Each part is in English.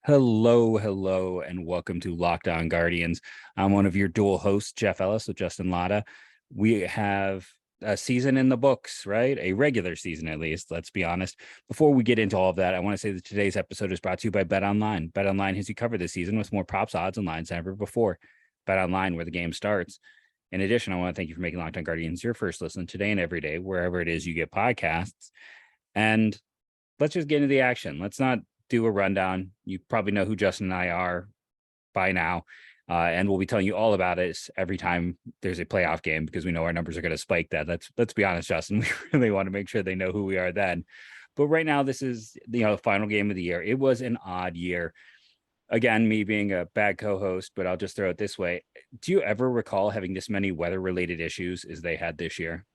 Hello, and welcome to Locked On Guardians. I'm one of your dual hosts, Jeff Ellis with Justin Latta. We have a season in the books, right? A regular season, at least. Let's be honest. Before we get into all of that, I want to say that today's episode is brought to you by BetOnline. BetOnline has you covered this season with more props, odds, and lines than ever before. BetOnline, where the game starts. In addition, I want to thank you for making Locked On Guardians your first listen today and every day, wherever it is you get podcasts. And let's just get into the action. Let's not do a rundown. You probably know who Justin and I are by now. And we'll be telling you all about it every time there's a playoff game because we know our numbers are going to spike that. Let's be honest, Justin. We really want to make sure they know who we are then. But right now, this is the final game of the year. It was an odd year. Again, me being a bad co-host, but I'll just throw it this way. Do you ever recall having this many weather-related issues as they had this year?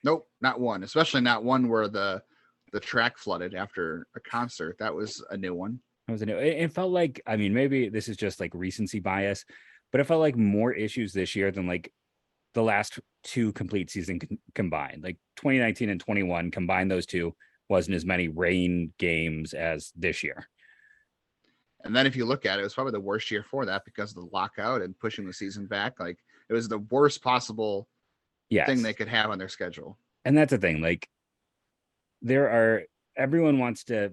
Nope, not one, especially not one where the track flooded after a concert. That was a new one. It felt like, I mean, maybe this is just like recency bias, but it felt like more issues this year than like the last two complete season combined. Like 2019 and 21 combined, those two wasn't as many rain games as this year. And then if you look at it, it was probably the worst year for that because of the lockout and pushing the season back. Like it was the worst possible thing they could have on their schedule. And that's the thing. Like everyone wants to,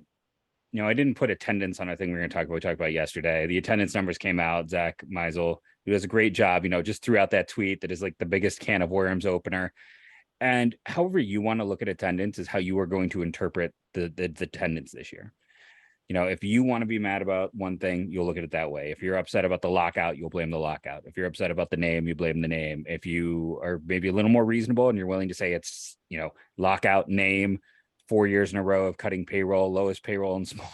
I didn't put attendance on our thing we talked about yesterday. The attendance numbers came out. Zach Meisel, who does a great job, just threw out that tweet that is like the biggest can of worms opener. And however you want to look at attendance is how you are going to interpret the attendance this year. If you want to be mad about one thing, you'll look at it that way. If you're upset about the lockout, you'll blame the lockout. If you're upset about the name, you blame the name. If you are maybe a little more reasonable and you're willing to say it's, lockout, name, 4 years in a row of cutting payroll, lowest payroll and small,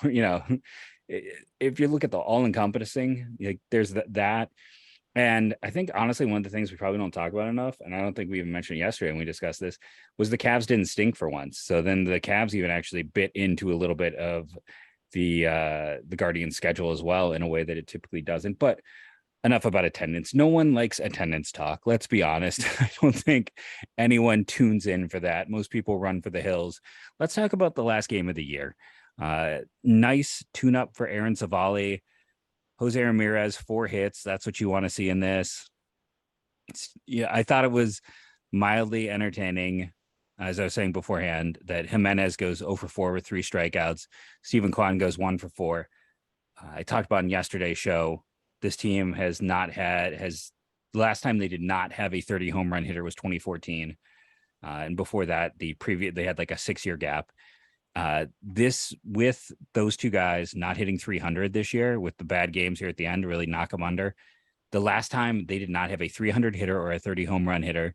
if you look at the all encompassing, like there's that. And I think honestly, one of the things we probably don't talk about enough, and I don't think we even mentioned yesterday when we discussed this, was the Cavs didn't stink for once. So then the Cavs even actually bit into a little bit of the Guardians schedule as well in a way that it typically doesn't. But enough about attendance. No one likes attendance talk. Let's be honest. I don't think anyone tunes in for that. Most people run for the hills. Let's talk about the last game of the year. Nice tune-up for Aaron Civale. Jose Ramirez, 4 hits. That's what you want to see in this. I thought it was mildly entertaining. As I was saying beforehand, that Jimenez goes 0 for 4 with 3 strikeouts. Steven Kwan goes 1 for 4. I talked about in yesterday's show, this team the last time they did not have a 30 home run hitter was 2014. And before that, they had like a 6-year gap. This, with those two guys not hitting 300 this year, with the bad games here at the end to really knock them under, the last time they did not have a 300 hitter or a 30 home run hitter.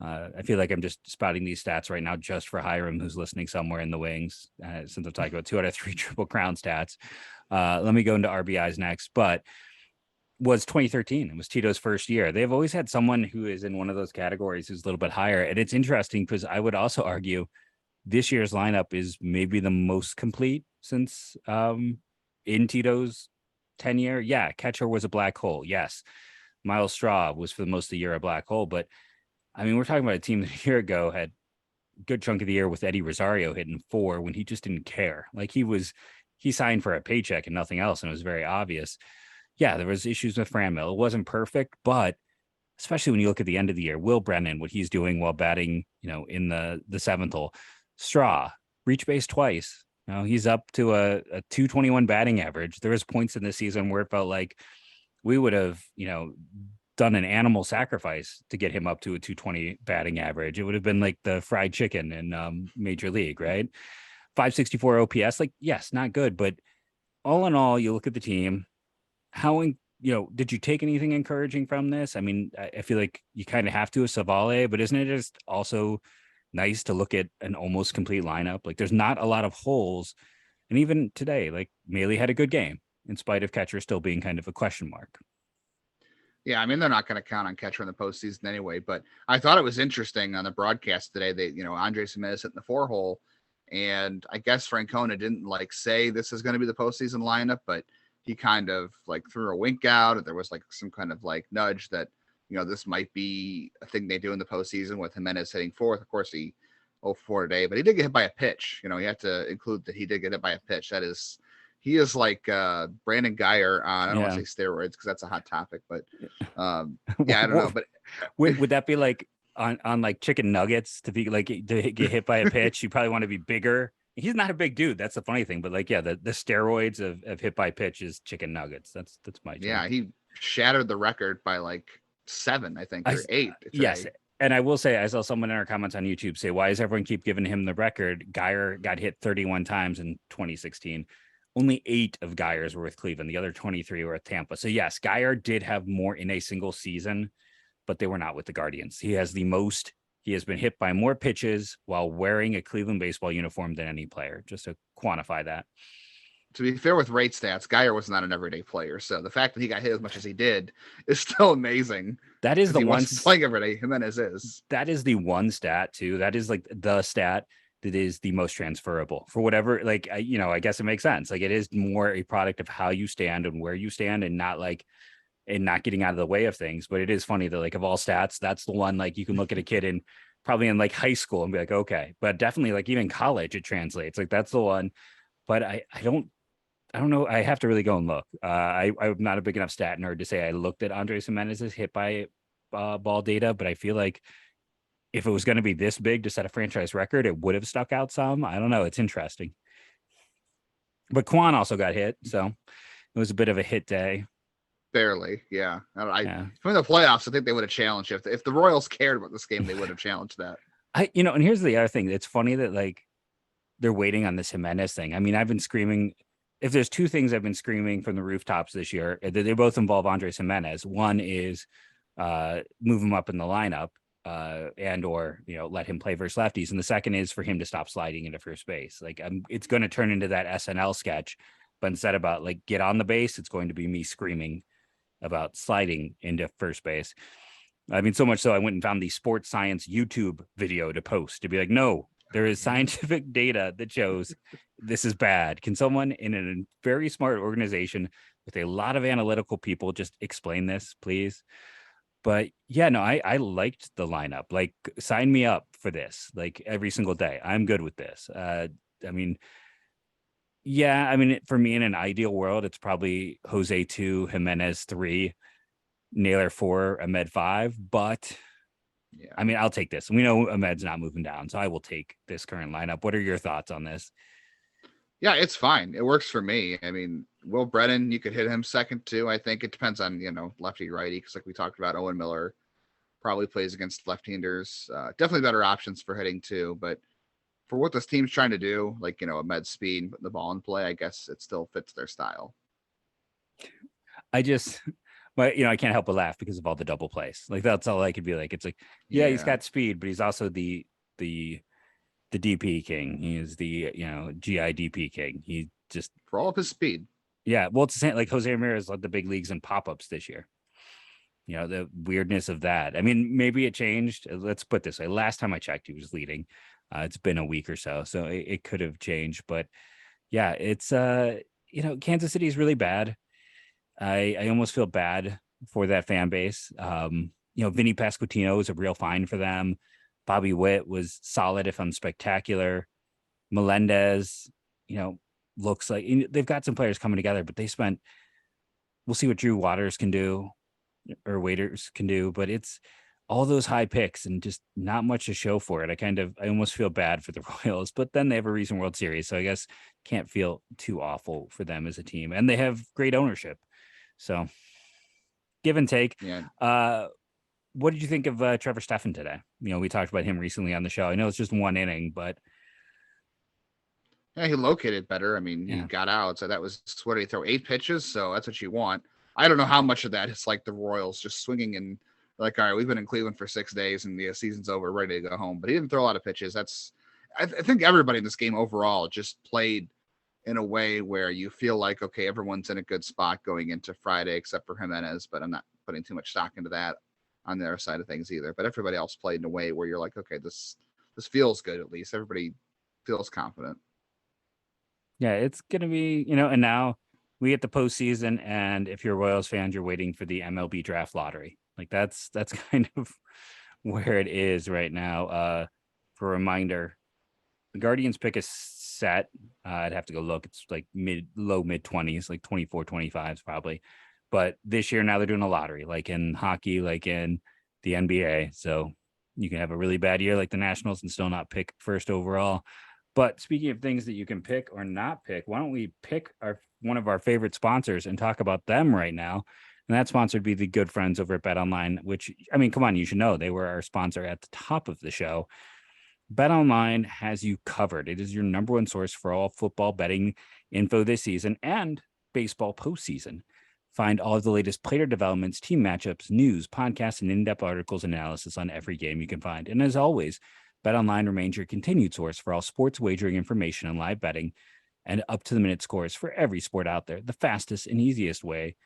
I feel like I'm just spouting these stats right now just for Hiram, who's listening somewhere in the wings, since I'm talking about 2 out of 3 Triple Crown stats. Let me go into RBIs next, but was 2013. It was Tito's first year. They've always had someone who is in one of those categories who's a little bit higher. And it's interesting because I would also argue this year's lineup is maybe the most complete since in Tito's tenure. Yeah, catcher was a black hole. Yes. Miles Straw was for most of the year a black hole, but I mean, we're talking about a team that a year ago had a good chunk of the year with Eddie Rosario hitting 4 when he just didn't care. Like he signed for a paycheck and nothing else. And it was very obvious. Yeah, there was issues with Franmil. It wasn't perfect, but especially when you look at the end of the year, Will Brennan, what he's doing while batting, in the 7th hole. Straw, reach base twice. He's up to a 221 batting average. There was points in this season where it felt like we would have, done an animal sacrifice to get him up to a 220 batting average. It would have been like the fried chicken in Major League, right? 564 OPS, like, yes, not good, but all in all, you look at the team, did you take anything encouraging from this? I mean, I feel like you kind of have to with Civale, but isn't it just also nice to look at an almost complete lineup? Like there's not a lot of holes. And even today, like Maley had a good game in spite of catcher still being kind of a question mark. Yeah, I mean, they're not going to count on catcher in the postseason anyway, but I thought it was interesting on the broadcast today that, Andres Jimenez hit in the 4 hole. And I guess Francona didn't say this is going to be the postseason lineup, but he kind of threw a wink out. And there was some kind of nudge that, this might be a thing they do in the postseason with Jimenez hitting 4th. Of course, he 0-4 today, but he did get hit by a pitch. You had to include that he did get hit by a pitch. He is like Brandon Guyer on, I don't want to say steroids because that's a hot topic, but yeah, I don't know. But would that be like on like chicken nuggets to be like to get hit by a pitch? You probably want to be bigger. He's not a big dude. That's the funny thing. But like, yeah, the steroids of hit by pitch is chicken nuggets. That's my joke. Yeah, he shattered the record by like 7, I think, or 8. Yes. And I will say, I saw someone in our comments on YouTube say, why does everyone keep giving him the record? Guyer got hit 31 times in 2016. Only 8 of Guyer's were with Cleveland. The other 23 were with Tampa. So yes, Guyer did have more in a single season, but they were not with the Guardians. He has the most. He has been hit by more pitches while wearing a Cleveland baseball uniform than any player, just to quantify that. To be fair with rate stats, Guyer was not an everyday player. So the fact that he got hit as much as he did is still amazing. That is the one playing every day. Jimenez is. That is the one stat too. That is like the stat that is the most transferable for whatever. Like, I guess it makes sense. Like it is more a product of how you stand and where you stand, and not getting out of the way of things. But it is funny that like of all stats, that's the one like you can look at a kid in probably in like high school and be like, okay, but definitely like even college, it translates. Like that's the one. But I don't know. I have to really go and look. I'm not a big enough stat nerd to say I looked at Andres Jimenez's hit by ball data, but I feel like if it was going to be this big to set a franchise record, it would have stuck out some. I don't know. It's interesting. But Kwan also got hit, so it was a bit of a hit day. Barely, yeah. From the playoffs, I think they would have challenged it. If the Royals cared about this game, they would have challenged that. And here's the other thing. It's funny that like they're waiting on this Jimenez thing. I mean, I've been screaming. If there's 2 things I've been screaming from the rooftops this year, they both involve Andres Jimenez. One is move him up in the lineup and or let him play versus lefties, and the second is for him to stop sliding into first base. Like it's going to turn into that SNL sketch, but instead about like get on the base, it's going to be me screaming about sliding into first base. I mean, so much so I went and found the sports science YouTube video to post to be like, no, there is scientific data that shows this is bad. Can someone in a very smart organization with a lot of analytical people just explain this, please? But yeah, no, I liked the lineup. Like, sign me up for this, like every single day. I'm good with this. For me, in an ideal world, it's probably Jose 2, Jimenez 3, Naylor 4, Ahmed 5. But yeah, I mean, I'll take this. We know Ahmed's not moving down, so I will take this current lineup. What are your thoughts on this? Yeah, it's fine. It works for me. I mean, Will Brennan, you could hit him second too. I think it depends on, lefty righty, because like we talked about, Owen Miller probably plays against left-handers. Definitely better options for hitting too. But for what this team's trying to do, like, Ahmed's speed and putting the ball in play, I guess it still fits their style. I can't help but laugh because of all the double plays. Like, that's all I could be like. It's like, yeah, he's got speed, but he's also the DP king. He is the, GI DP king. He just, for all of his speed. Yeah. Well, it's the same, like Jose Ramirez led the big leagues in pop-ups this year. The weirdness of that. I mean, maybe it changed. Let's put this way. Last time I checked, he was leading. It's been a week or so it could have changed, but yeah, it's, Kansas City is really bad. I almost feel bad for that fan base. Vinny Pasquantino is a real find for them. Bobby Witt was solid, if unspectacular. Melendez, looks like they've got some players coming together, but we'll see what Drew Waters can do or Waiters can do, but it's all those high picks and just not much to show for it. I almost feel bad for the Royals, but then they have a recent World Series, so I guess can't feel too awful for them as a team, and they have great ownership. So give and take. Yeah. What did you think of Trevor Stephan today? We talked about him recently on the show. I know it's just 1 inning, but yeah, he located better. I mean, he got out. So that was, what did he throw? 8 pitches. So that's what you want. I don't know how much of that is like the Royals just swinging and like, all right, we've been in Cleveland for 6 days and the season's over, ready to go home. But he didn't throw a lot of pitches. I think everybody in this game overall just played in a way where you feel like, okay, everyone's in a good spot going into Friday, except for Jimenez, but I'm not putting too much stock into that on the other side of things either. But everybody else played in a way where you're like, okay, this feels good. At least everybody feels confident. Yeah, it's going to be, and now we get the postseason, and if you're a Royals fan, you're waiting for the MLB draft lottery. Like that's kind of where it is right now. for a reminder, the Guardians pick is set. I'd have to go look. It's like low mid 20s, like 24, 25s probably. But this year now they're doing a lottery, like in hockey, like in the NBA. So you can have a really bad year like the Nationals and still not pick first overall. But speaking of things that you can pick or not pick, why don't we pick one of our favorite sponsors and talk about them right now? And that sponsor would be the good friends over at Bet Online, which, I mean, come on, you should know they were our sponsor at the top of the show. Bet Online has you covered. It is your number one source for all football betting info this season and baseball postseason. Find all of the latest player developments, team matchups, news, podcasts, and in-depth articles and analysis on every game you can find. And as always, BetOnline remains your continued source for all sports wagering information and live betting and up-to-the-minute scores for every sport out there. The fastest and easiest way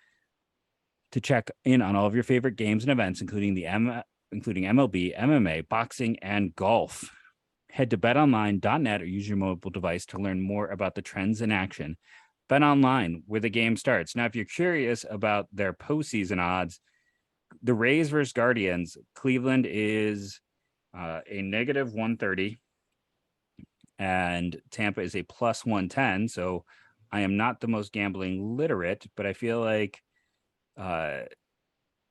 to check in on all of your favorite games and events, including MLB, MMA, boxing, and golf. Head to betonline.net or use your mobile device to learn more about the trends in action. Bet Online, where the game starts. Now, if you're curious about their postseason odds, the Rays versus Guardians, Cleveland is a negative 130 and Tampa is a plus 110. So I am not the most gambling literate, but I feel like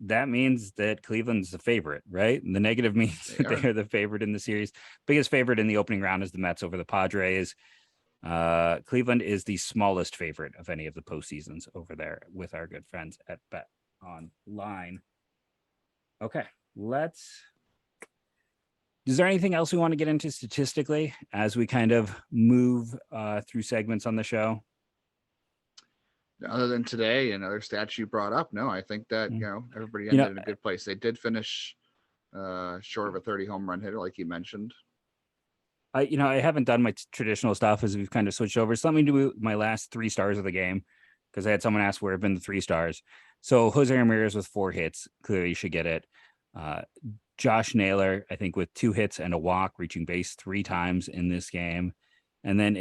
that means that Cleveland's the favorite, right? And the negative means that they are the favorite in the series. Biggest favorite in the opening round is the Mets over the Padres. Cleveland is the smallest favorite of any of the postseasons over there with our good friends at Bet Online. Okay, is there anything else we want to get into statistically as we kind of move through segments on the show? Other than today and other stats you brought up, no, I think that, everybody ended in a good place. They did finish short of a 30 home run hitter, like you mentioned. I haven't done my traditional stuff as we've kind of switched over. So let me do my last 3 stars of the game because I had someone ask where have been the 3 stars. So Jose Ramirez with 4 hits, clearly you should get it. Josh Naylor, I think with 2 hits and a walk, reaching base 3 times in this game. And then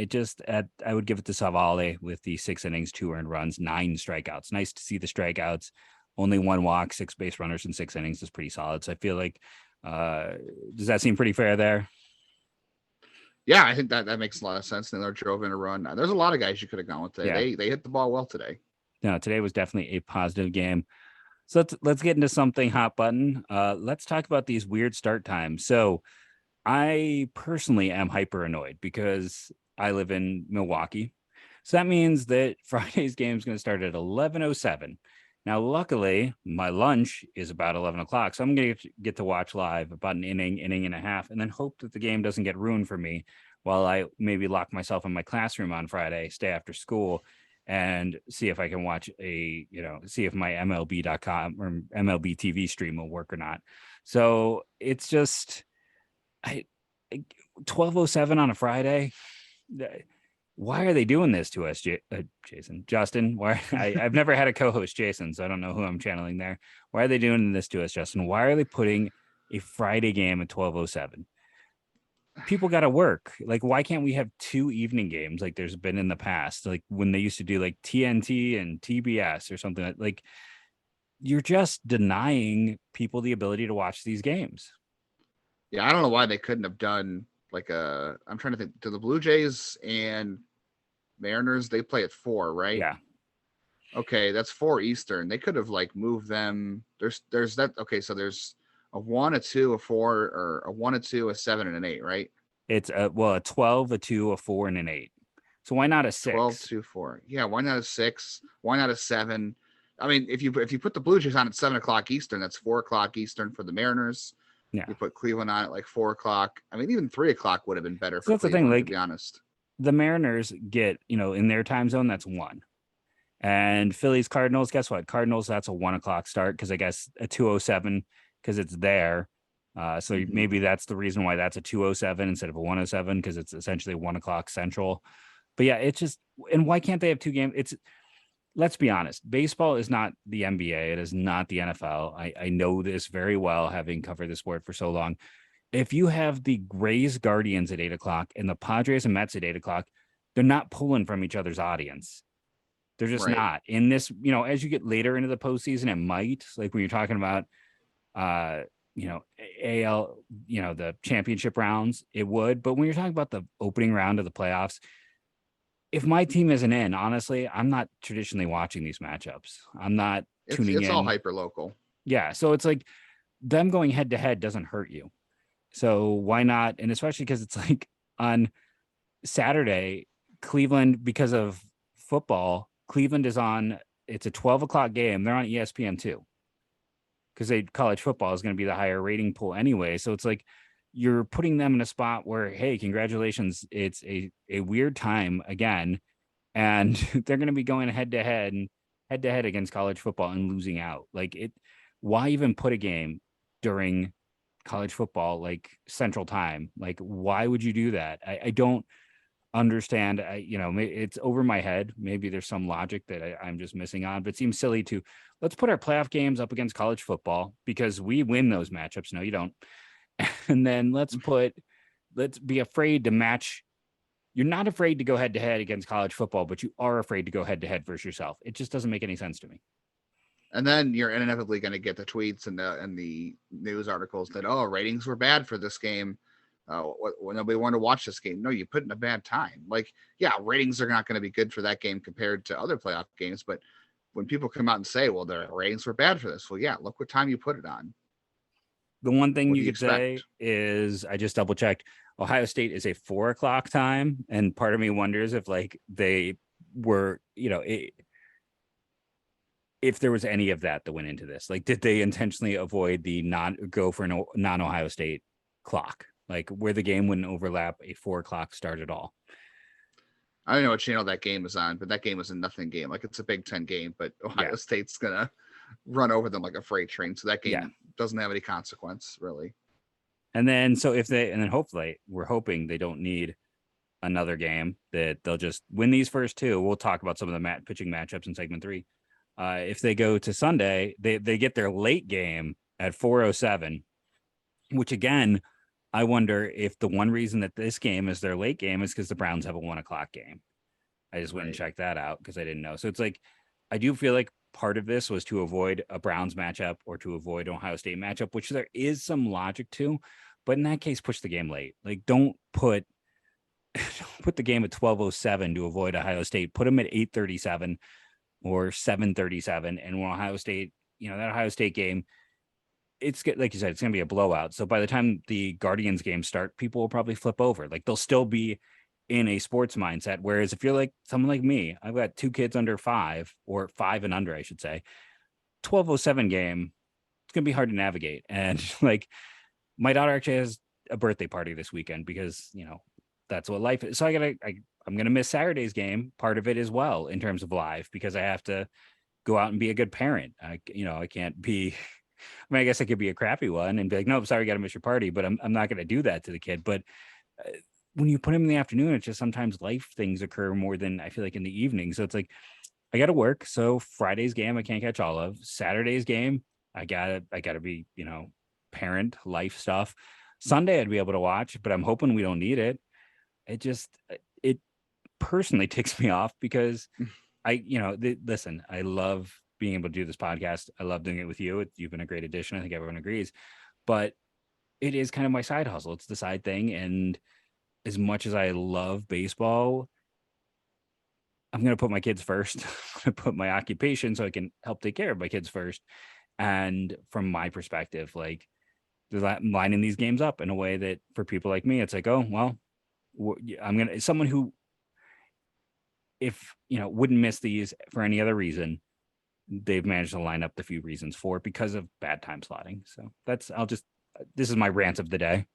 I would give it to Civale with the 6 innings, 2 earned runs, 9 strikeouts. Nice to see the strikeouts. Only 1 walk, 6 base runners in 6 innings is pretty solid. So I feel like, does that seem pretty fair there? Yeah, I think that makes a lot of sense. Naylor drove in a run. There's a lot of guys you could have gone with today. Yeah. They hit the ball well today. No, today was definitely a positive game. So let's get into something hot button. Let's talk about these weird start times. So I personally am hyper annoyed because I live in Milwaukee. So that means that Friday's game is going to start at 11:07. Now, luckily, my lunch is about 11 o'clock. So I'm going to get to watch live about an inning and a half, and then hope that the game doesn't get ruined for me while I maybe lock myself in my classroom on Friday, stay after school, and see if I can watch see if my MLB.com or MLB TV stream will work or not. So it's just 12:07 on a Friday. Why are they doing this to us, Justin? Why? I've never had a co-host, Jason, so I don't know who I'm channeling there. Why are they doing this to us, Justin? Why are they putting a Friday game at 12:07? People got to work. Like, why can't we have 2 evening games like there's been in the past? Like when they used to do like TNT and TBS or something like you're just denying people the ability to watch these games. Yeah, I don't know why they couldn't have done I'm trying to think. Do the Blue Jays and Mariners, they play at 4, right? Yeah. Okay, that's 4 Eastern. They could have moved them. There's that. Okay, so there's a 1, a 2, a 4, or a 1, a 2, a 7, and an 8, right? It's a 12, a 2, a 4, and an 8. So why not a 6? 12, 2, 4. Yeah, why not a 6? Why not a 7? I mean, if you put the Blue Jays on at 7 o'clock Eastern, that's 4 o'clock Eastern for the Mariners. Yeah. You put Cleveland on at 4 o'clock. I mean, even 3 o'clock would have been better for that's Cleveland, the thing, to be honest. The Mariners get, in their time zone, that's 1. And Phillies, Cardinals, guess what? Cardinals, that's a 1 o'clock start because I guess a 2:07 because it's there. So maybe that's the reason why that's a 2:07 instead of a 1:07 because it's essentially 1 o'clock Central. But yeah, it's just, and why can't they have 2 games? Let's be honest. Baseball is not the NBA. It is not the NFL. I know this very well, having covered the sport for so long. If you have the Rays Guardians at 8 o'clock and the Padres and Mets at 8 o'clock, they're not pulling from each other's audience. They're just not. In this, as you get later into the postseason, it might, like when you're talking about AL, the championship rounds, it would. But when you're talking about the opening round of the playoffs, if my team isn't in, honestly, I'm not traditionally watching these matchups. I'm not tuning It's all in. hyper local. Yeah. So it's like them going head to head doesn't hurt you. So why not? And especially because it's like on Saturday, Cleveland, because of football, Cleveland is on, it's a 12 o'clock game. They're on ESPN too. Because college football is going to be the higher rating pool anyway. So it's like you're putting them in a spot where, hey, congratulations. It's a weird time again. And they're going to be going head to head against college football and losing out. Like why even put a game during college football, like Central Time? Like, why would you do that? I don't understand. It's over my head. Maybe there's some logic that I'm just missing on, but it seems silly to let's put our playoff games up against college football because we win those matchups. No, you don't. And then let's be afraid to match. You're not afraid to go head to head against college football, but you are afraid to go head to head versus yourself. It just doesn't make any sense to me. And then you're inevitably going to get the tweets and the news articles that, ratings were bad for this game. Nobody wanted to watch this game. No, you put in a bad time. Like, yeah, ratings are not going to be good for that game compared to other playoff games. But when people come out and say, well, the ratings were bad for this, well, yeah, look what time you put it on. The one thing you could say is I just double checked. Ohio State is a 4 o'clock time. And part of me wonders if like they were, if there was any of that went into this. Like, did they intentionally avoid the non-Ohio State clock? Like where the game wouldn't overlap a 4 o'clock start at all. I don't know what channel that game is on, but that game was a nothing game. Like it's a Big Ten game, but Ohio State's going to run over them like a freight train. So that game doesn't have any consequence really. And then, hopefully we're hoping they don't need another game, that they'll just win these first two. We'll talk about some of the pitching matchups in segment 3. If they go to Sunday, they get their late game at 4:07, which again, I wonder if the one reason that this game is their late game is because the Browns have a 1 o'clock game. I just went and checked that out because I didn't know. So it's like, I do feel like part of this was to avoid a Browns matchup or to avoid an Ohio State matchup, which there is some logic to, but in that case, push the game late. Like don't put the game at 12:07 to avoid Ohio State. Put them at 8:37 or 7:37. And when Ohio State, that Ohio State game, it's like you said, it's going to be a blowout. So by the time the Guardians games start, people will probably flip over. Like they'll still be in a sports mindset. Whereas if you're like someone like me, I've got 2 kids under 5 or 5 and under, I should say, 12:07 game, it's going to be hard to navigate. And like my daughter actually has a birthday party this weekend because, that's what life is. So I'm going to miss Saturday's game, part of it as well in terms of live, because I have to go out and be a good parent. I can't be, I guess I could be a crappy one and be like, no, I'm sorry, I got to miss your party, but I'm not going to do that to the kid. But when you put him in the afternoon, it's just sometimes life things occur more than I feel like in the evening. So it's like, I got to work. So Friday's game, I can't catch all of. Saturday's game, I gotta be, parent life stuff. Sunday I'd be able to watch, but I'm hoping we don't need it. It personally ticks me off because listen, I love being able to do this podcast. I love doing it with you. You've been a great addition. I think everyone agrees, but it is kind of my side hustle. It's the side thing. And as much as I love baseball, I'm going to put my kids first. I'm going to put my occupation so I can help take care of my kids first. And from my perspective, like they're lining these games up in a way that for people like me, it's like, oh, well, someone who, if, wouldn't miss these for any other reason, they've managed to line up the few reasons for it because of bad time slotting. So this is my rant of the day.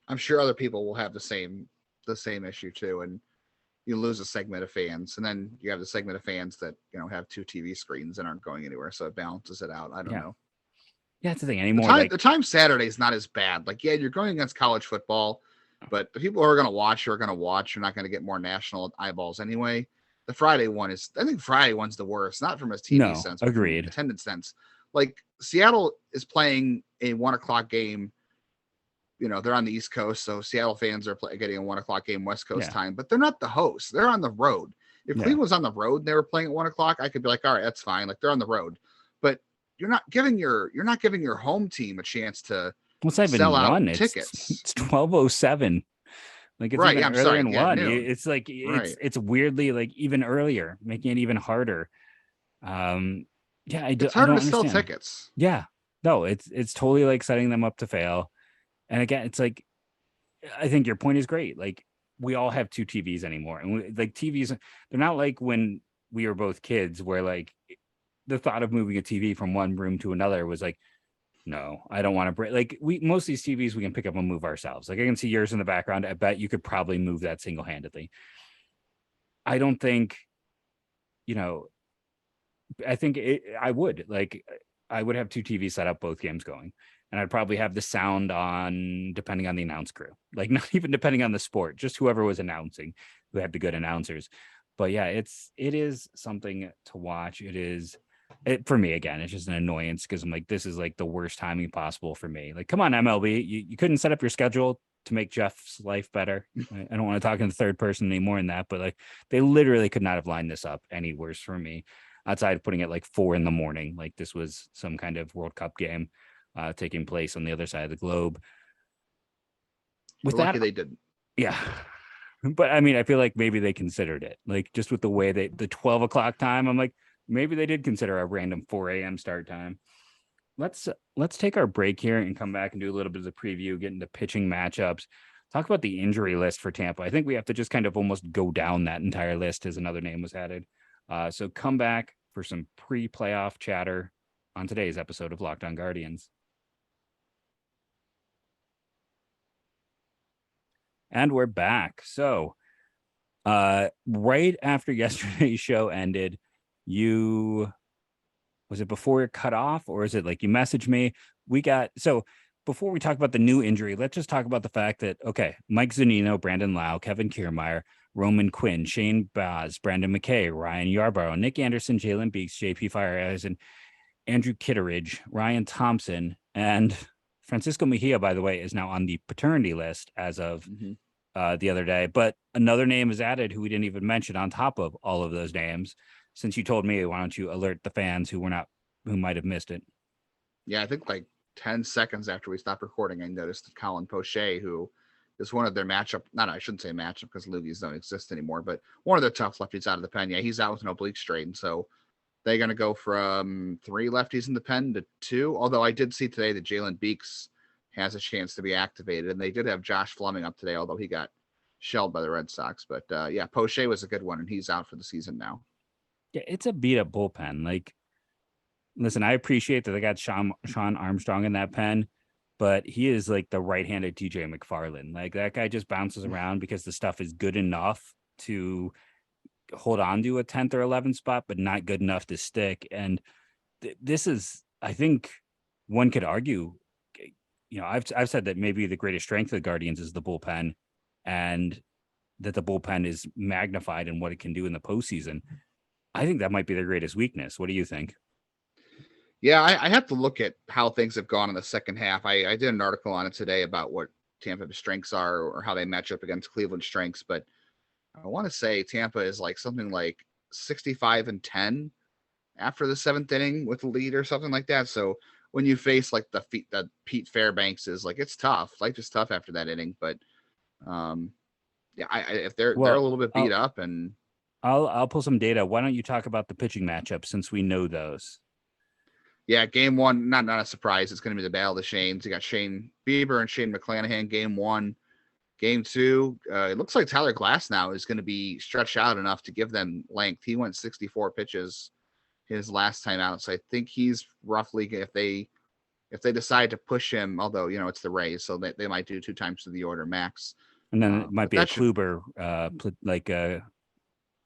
I'm sure other people will have the same issue too. And you lose a segment of fans, and then you have the segment of fans that, have 2 TV screens and aren't going anywhere. So it balances it out. I don't know. Yeah, it's the thing anymore. The time Saturday is not as bad. Like, yeah, you're going against college football, but the people who are going to watch are not going to get more national eyeballs anyway. The Friday one I think Friday one's the worst, not from a TV sense, but agreed. Attendance sense. Like Seattle is playing a 1 o'clock game. They're on the East Coast, so Seattle fans are getting a 1 o'clock game West Coast time, but they're not the hosts. They're on the road. If Cleveland was on the road and they were playing at 1 o'clock, I could be like, all right, that's fine. Like they're on the road. But you're not giving your home team a chance to Well, it's not sell even out one. It's tickets. 12:07. Like it's Right. even Yeah, I'm earlier sorry. in Yeah, one. noon. It's like Right. it's weirdly like even earlier, making it even harder. Yeah, It's I harder don't to sell understand. tickets. Yeah, no, it's totally like setting them up to fail. And again, it's like I think your point is great. Like we all have two TVs anymore, and like TVs, they're not like when we were both kids, where like the thought of moving a TV from one room to another was like, no, I don't want to break. Like most of these TVs we can pick up and move ourselves. Like I can see yours in the background. I bet you could probably move that single handedly. I don't think, you know, I think I would like I would have two TVs set up, both games going, and I'd probably have the sound on depending on the announce crew, like not even depending on the sport, just whoever was announcing, who had the good announcers. But yeah, it is something to watch. For me again, it's just an annoyance because I'm like, this is like the worst timing possible for me. Like, come on, MLB, you couldn't set up your schedule to make Jeff's life better. I don't want to talk in the third person anymore in that, but like they literally could not have lined this up any worse for me outside of putting it like 4 a.m. Like this was some kind of World Cup game taking place on the other side of the globe. With We're lucky that, they didn't. yeah. But I mean, I feel like maybe they considered it. Like just with the way the 12 o'clock time, I'm like, maybe they did consider a random 4 a.m. start time. Let's take our break here and come back and do a little bit of the preview, get into pitching matchups, talk about the injury list for Tampa. I think we have to just kind of almost go down that entire list as another name was added. So come back for some pre-playoff chatter on today's episode of Locked On Guardians. And we're back. So right after yesterday's show ended, was it before it cut off, or is it like you messaged me? Before we talk about the new injury, let's just talk about the fact that, okay, Mike Zunino, Brandon Lau, Kevin Kiermaier, Roman Quinn, Shane Baz, Brandon McKay, Ryan Yarbrough, Nick Anderson, Jalen Beeks, JP Fireeisen, Andrew Kitteridge, Ryan Thompson, and Francisco Mejia, by the way, is now on the paternity list as of the other day. But another name is added who we didn't even mention on top of all of those names. Since you told me, why don't you alert the fans who might have missed it? Yeah, I think like 10 seconds after we stopped recording, I noticed Colin Poche, who is one of their matchup. I shouldn't say matchup because loogies don't exist anymore, but one of their tough lefties out of the pen. Yeah, he's out with an oblique strain. So they're going to go from 3 lefties in the pen to 2. Although I did see today that Jalen Beeks has a chance to be activated, and they did have Josh Fleming up today, although he got shelled by the Red Sox. But yeah, Poche was a good one, and he's out for the season now. Yeah, it's a beat up bullpen. Like, listen, I appreciate that they got Sean Armstrong in that pen, but he is like the right-handed TJ McFarland. Like that guy just bounces around because the stuff is good enough to hold on to a 10th or 11th spot, but not good enough to stick. And this is, I think, one could argue. I've said that maybe the greatest strength of the Guardians is the bullpen, and that the bullpen is magnified in what it can do in the postseason. I think that might be their greatest weakness. What do you think? Yeah, I have to look at how things have gone in the second half. I did an article on it today about what Tampa's strengths are or how they match up against Cleveland's strengths, but I want to say Tampa is like something like 65-10 after the 7th inning with the lead or something like that. So when you face like the Pete Fairbanks is like, it's tough. Life is tough after that inning, but yeah, if they're a little bit beat up, and I'll pull some data. Why don't you talk about the pitching matchup since we know those? Yeah, game 1, not a surprise. It's going to be the Battle of the Shanes. You got Shane Bieber and Shane McClanahan, game 1. Game 2, it looks like Tyler Glass now is going to be stretched out enough to give them length. He went 64 pitches his last time out, so I think he's roughly, if they decide to push him, although it's the Rays, so they might do 2 times to the order max. And then it might be a Kluber, like a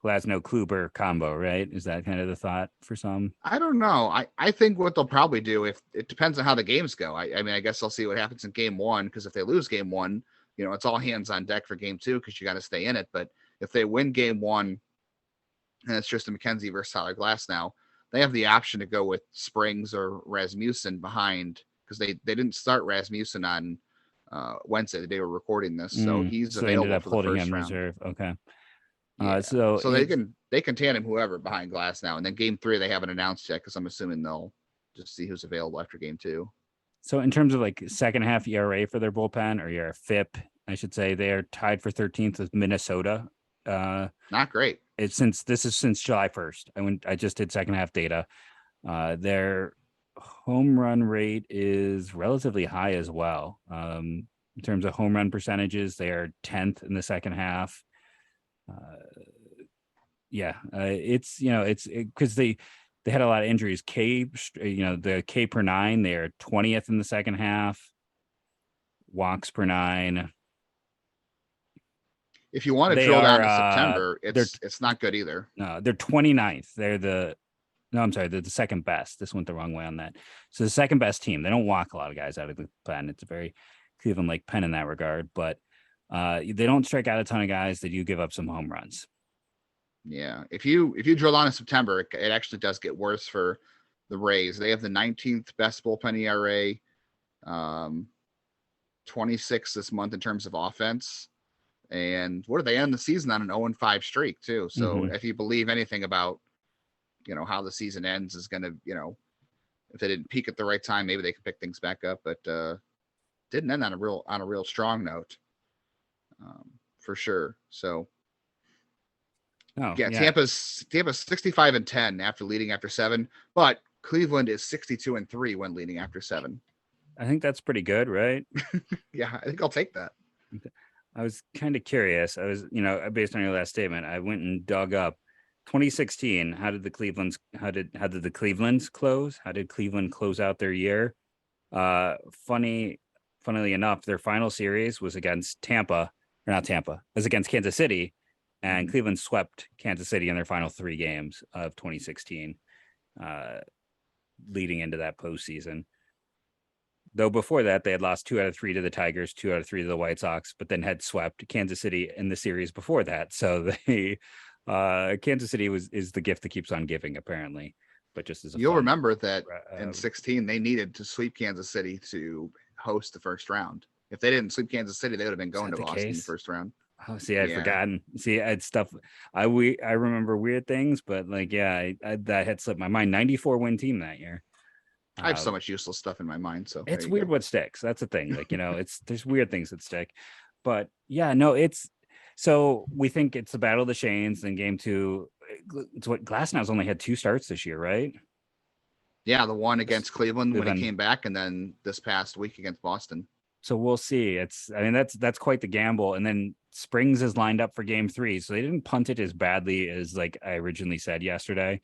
Glasnow Kluber combo, right? Is that kind of the thought for some? I don't know. I think what they'll probably do, if it depends on how the games go. I mean, I guess I'll see what happens in game 1, because if they lose game 1, it's all hands on deck for game 2 because you got to stay in it. But if they win game 1 and it's Tristan McKenzie versus Tyler Glass now, they have the option to go with Springs or Rasmussen behind, because they didn't start Rasmussen on Wednesday. They were recording this, so he's so available they ended up for holding the first him round. Reserve. Okay. Yeah. So they can tandem whoever behind Glass now, and then game 3 they haven't announced yet because I'm assuming they'll just see who's available after game 2. So in terms of like second half ERA for their bullpen, or your FIP, I should say, they are tied for 13th with Minnesota. Not great. It's since July 1st. I just did second half data. Their home run rate is relatively high as well. In terms of home run percentages, they are 10th in the second half. It's because they had a lot of injuries. The K per 9, they're 20th in the second half. Walks per 9. If you want to drill down to September, it's not good either. No, they're 29th. They're the second best. This went the wrong way on that. So the second best team. They don't walk a lot of guys out of the pen. It's a very Cleveland-like pen in that regard, but they don't strike out a ton of guys. They do give up some home runs. Yeah, if you drill down in September, it actually does get worse for the Rays. They have the 19th best bullpen ERA, 26 this month in terms of offense. And what do they end the season on? An 0-5 streak too. So if you believe anything about, how the season ends is going to, if they didn't peak at the right time, maybe they could pick things back up, but didn't end on a real strong note, for sure. So Tampa's 65-10 after leading after 7, but Cleveland is 62-3 when leading after 7. I think that's pretty good, right? Yeah, I think I'll take that. I was kind of curious. I was, based on your last statement, I went and dug up 2016. How did the Clevelands close? How did Cleveland close out their year? Funnily enough, their final series was against was against Kansas City, and Cleveland swept Kansas City in their final 3 games of 2016, leading into that postseason. Though before that, they had lost 2 out of 3 to the Tigers, 2 out of 3 to the White Sox, but then had swept Kansas City in the series before that. So Kansas City is the gift that keeps on giving, apparently. But just as you'll remember that in 16, they needed to sweep Kansas City to host the first round. If they didn't sweep Kansas City, they would have been going to Boston in the first round. Oh, see, I'd forgotten. See, I'd stuff. I remember weird things, but that had slipped my mind. 94 win team that year. I have so much useless stuff in my mind. So it's weird what sticks. That's the thing. There's weird things that stick. But yeah, no, so we think it's the Battle of the Shanes. Then game 2, it's what Glasnow's only had 2 starts this year, right? Yeah, the one against Cleveland when he came back, and then this past week against Boston. So we'll see. That's quite the gamble. And then Springs is lined up for game 3. So they didn't punt it as badly as I originally said yesterday.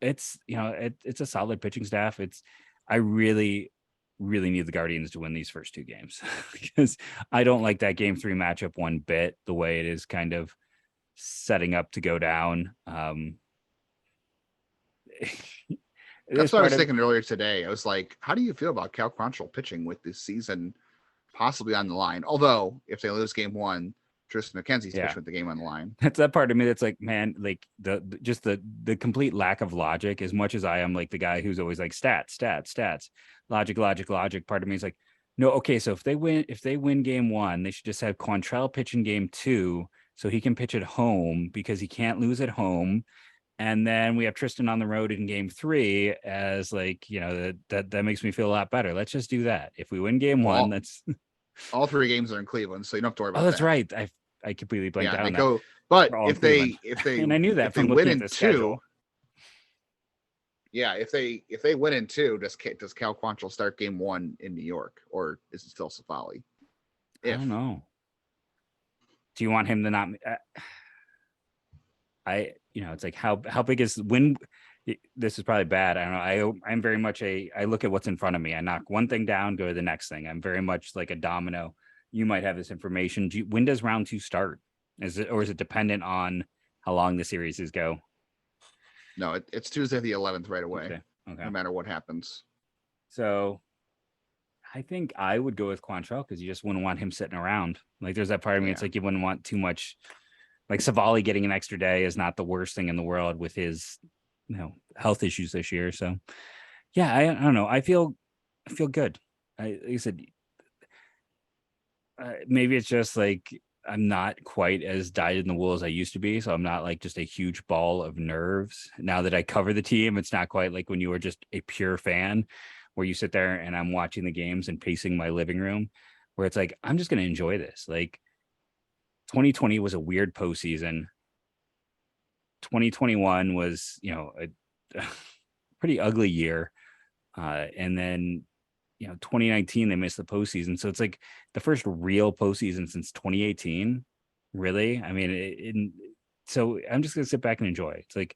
It's a solid pitching staff. I really, really need the Guardians to win these first 2 games because I don't like that game 3 matchup one bit, the way it is kind of setting up to go down. That's what I was thinking earlier today. I was like, how do you feel about Cal Quantrill pitching with this season possibly on the line? Although if they lose game 1, Tristan McKenzie's pitching with the game on the line. That's that part of me that's like, man, like the complete lack of logic. As much as I am like the guy who's always like stats, logic. Part of me is like, no, okay, so if they win game 1, they should just have Quantrill pitch in game 2 so he can pitch at home because he can't lose at home. And then we have Tristan on the road in game 3 as that makes me feel a lot better. Let's just do that. If we win game 1, that's all 3 games are in Cleveland, so you don't have to worry about that. Oh, that's right. I completely blanked out on that. Go, but if they and I knew that from looking at the schedule. Yeah, if they win in 2, does Cal Quantrill start game 1 in New York, or is it still Civale? I don't know. Do you want him to not? It's like how big is when? This is probably bad. I don't know. I'm very much I look at what's in front of me. I knock one thing down, go to the next thing. I'm very much like a domino. You might have this information. When does round 2 start? Is it dependent on how long the series go? No, it's Tuesday the 11th right away. Okay. No matter what happens. So I think I would go with Quantrill because you just wouldn't want him sitting around. Like there's that part of me. It's like you wouldn't want too much. Like Civale getting an extra day is not the worst thing in the world with his health issues this year. So yeah, I don't know. I feel good. Like I said, maybe it's just like I'm not quite as dyed in the wool as I used to be. So I'm not like just a huge ball of nerves. Now that I cover the team, it's not quite like when you were just a pure fan where you sit there and I'm watching the games and pacing my living room, where it's like, I'm just going to enjoy this. Like 2020 was a weird postseason. 2021 was, a pretty ugly year. And then 2019 they missed the postseason, so it's like the first real postseason since 2018. Really, I mean, so I'm just gonna sit back and enjoy. It's like,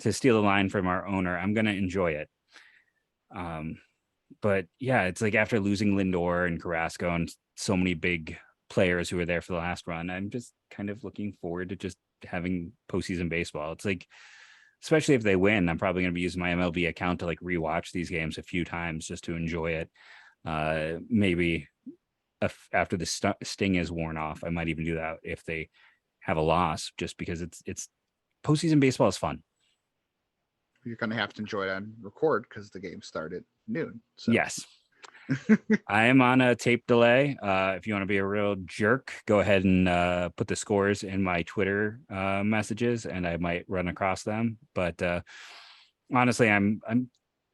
to steal the line from our owner, I'm gonna enjoy it. But yeah, it's like after losing Lindor and Carrasco and so many big players who were there for the last run, I'm just kind of looking forward to just having postseason baseball. It's like, especially if they win, I'm probably going to be using my MLB account to like rewatch these games a few times just to enjoy it. Maybe after the sting is worn off, I might even do that if they have a loss, just because it's postseason baseball is fun. You're going to have to enjoy it on record because the game started noon. So. Yes. I am on a tape delay. If you want to be a real jerk, go ahead and put the scores in my Twitter messages, and I might run across them. But honestly, I'm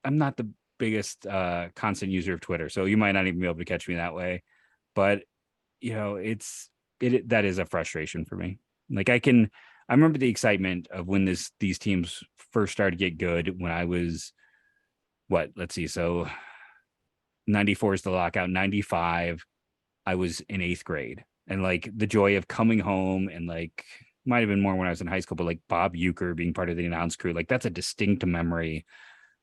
not the biggest constant user of Twitter, so you might not even be able to catch me that way. But that is a frustration for me. Like I remember the excitement of when these teams first started to get good when I was let's see, so 94 is the lockout. 95, I was in 8th grade, and like the joy of coming home, and like might have been more when I was in high school, but like Bob Uecker being part of the announce crew, like that's a distinct memory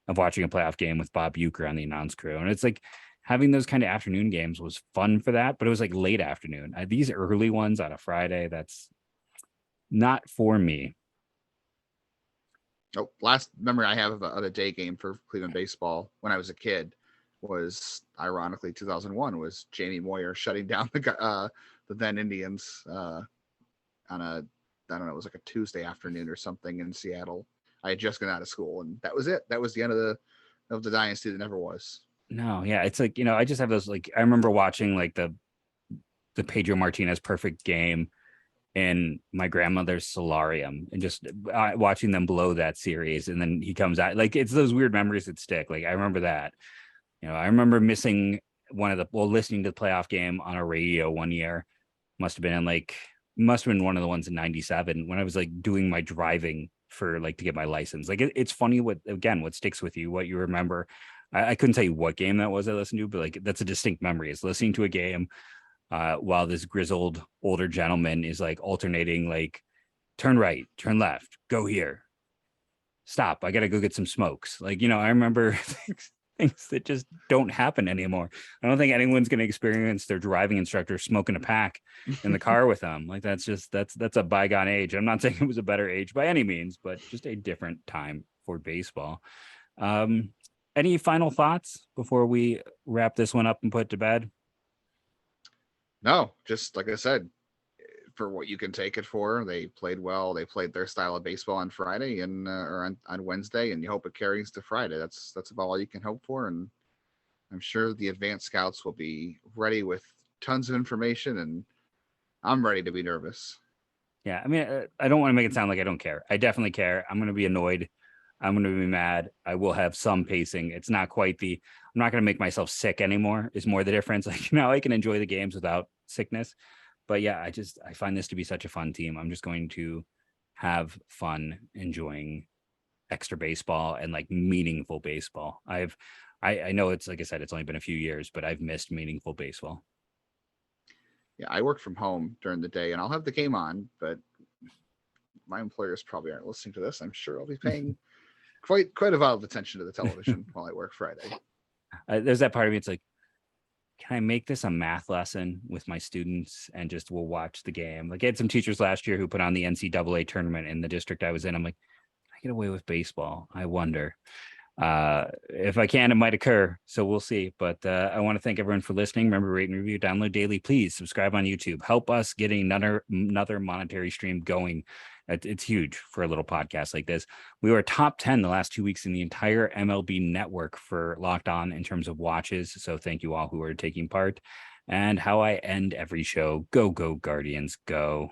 of watching a playoff game with Bob Uecker on the announce crew. And it's like having those kind of afternoon games was fun for that, but it was like late afternoon. These early ones on a Friday, that's not for me. Oh, last memory I have of a day game for Cleveland baseball when I was a kid was ironically 2001 was Jamie Moyer shutting down the then Indians on a, I don't know, it was like a Tuesday afternoon or something in Seattle. I had just gotten out of school, and that was it. That was the end of the dynasty that never was. No, yeah, it's like, I just have those, like, I remember watching like the Pedro Martinez perfect game in my grandmother's solarium and just watching them blow that series, and then he comes out, like, it's those weird memories that stick. Like I remember that. I remember missing listening to the playoff game on a radio one year. Must have been one of the ones in 97 when I was like doing my driving for like to get my license. Like it's funny what sticks with you, what you remember. I couldn't tell you what game that was I listened to, but like that's a distinct memory, is listening to a game while this grizzled older gentleman is like alternating, like, turn right, turn left, go here, stop, I gotta go get some smokes. Like, I remember things that just don't happen anymore. I don't think anyone's going to experience their driving instructor smoking a pack in the car with them. Like that's a bygone age. I'm not saying it was a better age by any means, but just a different time for baseball. Any final thoughts before we wrap this one up and put it to bed? No, just like I said, for what you can take it for, they played well. They played their style of baseball on Friday and or on Wednesday, and you hope it carries to Friday. That's about all you can hope for, and I'm sure the advanced scouts will be ready with tons of information, and I'm ready to be nervous. Yeah, I mean, I don't want to make it sound like I don't care. I definitely care. I'm going to be annoyed. I'm going to be mad. I will have some pacing. It's not quite I'm not going to make myself sick anymore, is more the difference. Like now I can enjoy the games without sickness. But yeah, I find this to be such a fun team. I'm just going to have fun enjoying extra baseball and like meaningful baseball. I know it's, like I said, it's only been a few years, but I've missed meaningful baseball. Yeah, I work from home during the day, and I'll have the game on, but my employers probably aren't listening to this. I'm sure I'll be paying quite a lot of attention to the television while I work Friday. There's that part of me. It's like, can I make this a math lesson with my students and just we'll watch the game? Like I had some teachers last year who put on the NCAA tournament in the district I was in. I'm like, can I get away with baseball? I wonder. If I can, it might occur. So we'll see. But I want to thank everyone for listening. Remember, rate and review, download daily. Please subscribe on YouTube. Help us getting another monetary stream going. It's huge for a little podcast like this. We were top 10 the last 2 weeks in the entire MLB network for Locked On in terms of watches. So thank you all who are taking part. And how I end every show. Go, go, Guardians, go.